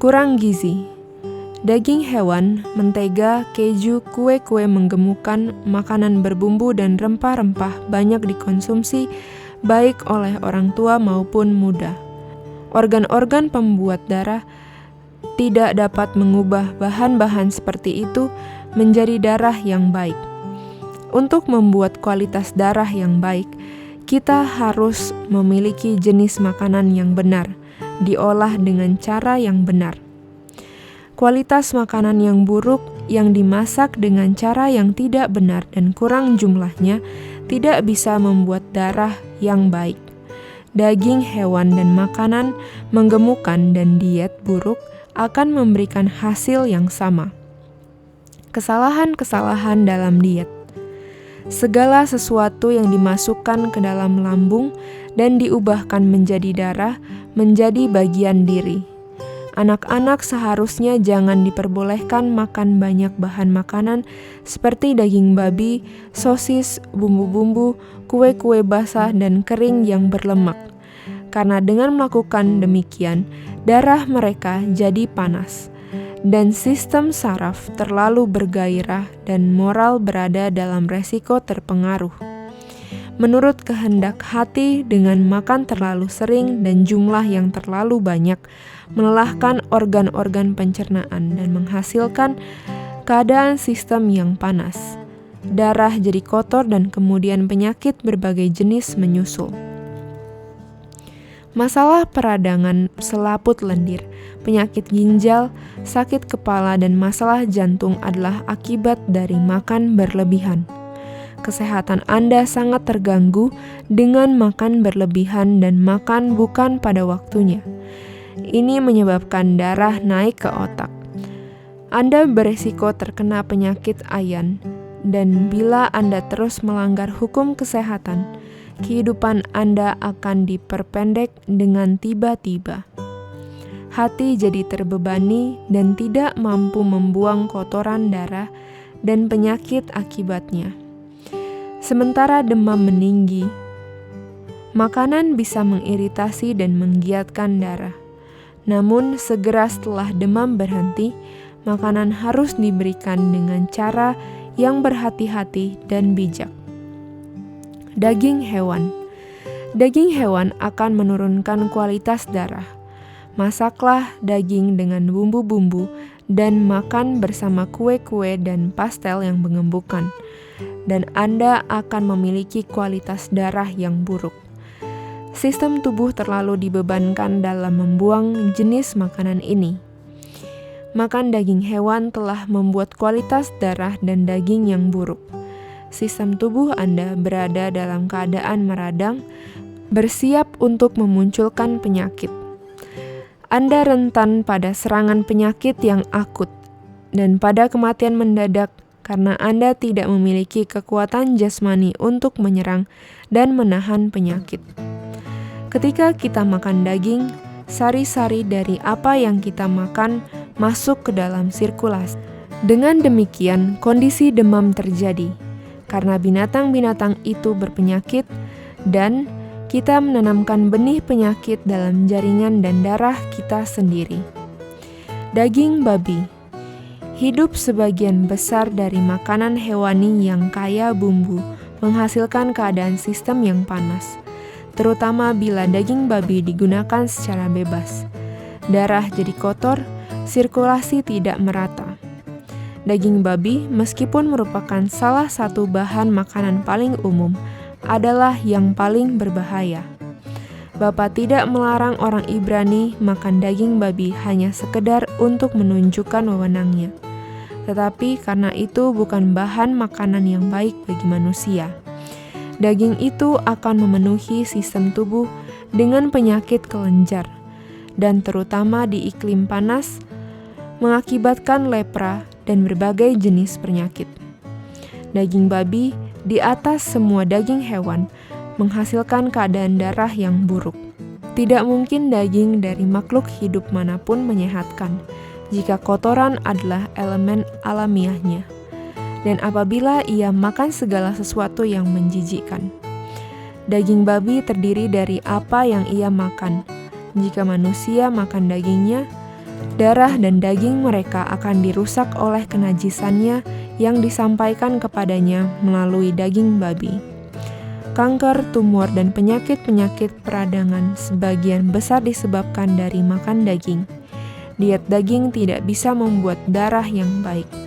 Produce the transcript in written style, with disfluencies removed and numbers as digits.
Kurang gizi. Daging hewan, mentega, keju, kue-kue menggemukkan, makanan berbumbu dan rempah-rempah banyak dikonsumsi baik oleh orang tua maupun muda. Organ-organ pembuat darah tidak dapat mengubah bahan-bahan seperti itu menjadi darah yang baik. Untuk membuat kualitas darah yang baik, kita harus memiliki jenis makanan yang benar, diolah dengan cara yang benar. Kualitas makanan yang buruk yang dimasak dengan cara yang tidak benar dan kurang jumlahnya tidak bisa membuat darah yang baik. Daging hewan dan makanan menggemukkan dan diet buruk akan memberikan hasil yang sama. Kesalahan-kesalahan dalam diet. Segala sesuatu yang dimasukkan ke dalam lambung dan diubahkan menjadi darah menjadi bagian diri. Anak-anak seharusnya jangan diperbolehkan makan banyak bahan makanan seperti daging babi, sosis, bumbu-bumbu, kue-kue basah dan kering yang berlemak. Karena dengan melakukan demikian, darah mereka jadi panas, dan sistem saraf terlalu bergairah dan moral berada dalam resiko terpengaruh. Menurut kehendak hati dengan makan terlalu sering dan jumlah yang terlalu banyak, melelahkan organ-organ pencernaan dan menghasilkan keadaan sistem yang panas. Darah jadi kotor dan kemudian penyakit berbagai jenis menyusul. Masalah peradangan selaput lendir, penyakit ginjal, sakit kepala, dan masalah jantung adalah akibat dari makan berlebihan. Kesehatan Anda sangat terganggu dengan makan berlebihan dan makan bukan pada waktunya. Ini menyebabkan darah naik ke otak. Anda beresiko terkena penyakit ayan, dan bila Anda terus melanggar hukum kesehatan, kehidupan Anda akan diperpendek dengan tiba-tiba. Hati jadi terbebani dan tidak mampu membuang kotoran darah dan penyakit akibatnya. Sementara demam meninggi, makanan bisa mengiritasi dan menggiatkan darah. Namun segera setelah demam berhenti, makanan harus diberikan dengan cara yang berhati-hati dan bijak. Daging hewan. Daging hewan akan menurunkan kualitas darah. Masaklah daging dengan bumbu-bumbu dan makan bersama kue-kue dan pastel yang mengembungkan, dan Anda akan memiliki kualitas darah yang buruk. Sistem tubuh terlalu dibebankan dalam membuang jenis makanan ini. Makan daging hewan telah membuat kualitas darah dan daging yang buruk. Sistem tubuh Anda berada dalam keadaan meradang, bersiap untuk memunculkan penyakit. Anda rentan pada serangan penyakit yang akut dan pada kematian mendadak karena Anda tidak memiliki kekuatan jasmani untuk menyerang dan menahan penyakit. Ketika kita makan daging, sari-sari dari apa yang kita makan masuk ke dalam sirkulasi. Dengan demikian, kondisi demam terjadi karena binatang-binatang itu berpenyakit dan kita menanamkan benih penyakit dalam jaringan dan darah kita sendiri. Daging babi. Hidup sebagian besar dari makanan hewani yang kaya bumbu menghasilkan keadaan sistem yang panas, terutama bila daging babi digunakan secara bebas. Darah jadi kotor, sirkulasi tidak merata. Daging babi, meskipun merupakan salah satu bahan makanan paling umum, adalah yang paling berbahaya. Bapa tidak melarang orang Ibrani makan daging babi hanya sekedar untuk menunjukkan wewenangnya, tetapi karena itu bukan bahan makanan yang baik bagi manusia. Daging itu akan memenuhi sistem tubuh dengan penyakit kelenjar, dan terutama di iklim panas, mengakibatkan lepra dan berbagai jenis penyakit. Daging babi di atas semua daging hewan menghasilkan keadaan darah yang buruk. Tidak mungkin daging dari makhluk hidup manapun menyehatkan jika kotoran adalah elemen alamiahnya, dan apabila ia makan segala sesuatu yang menjijikkan. Daging babi terdiri dari apa yang ia makan. Jika manusia makan dagingnya, darah dan daging mereka akan dirusak oleh kenajisannya yang disampaikan kepadanya melalui daging babi. Kanker, tumor, dan penyakit-penyakit peradangan sebagian besar disebabkan dari makan daging. Diet daging tidak bisa membuat darah yang baik.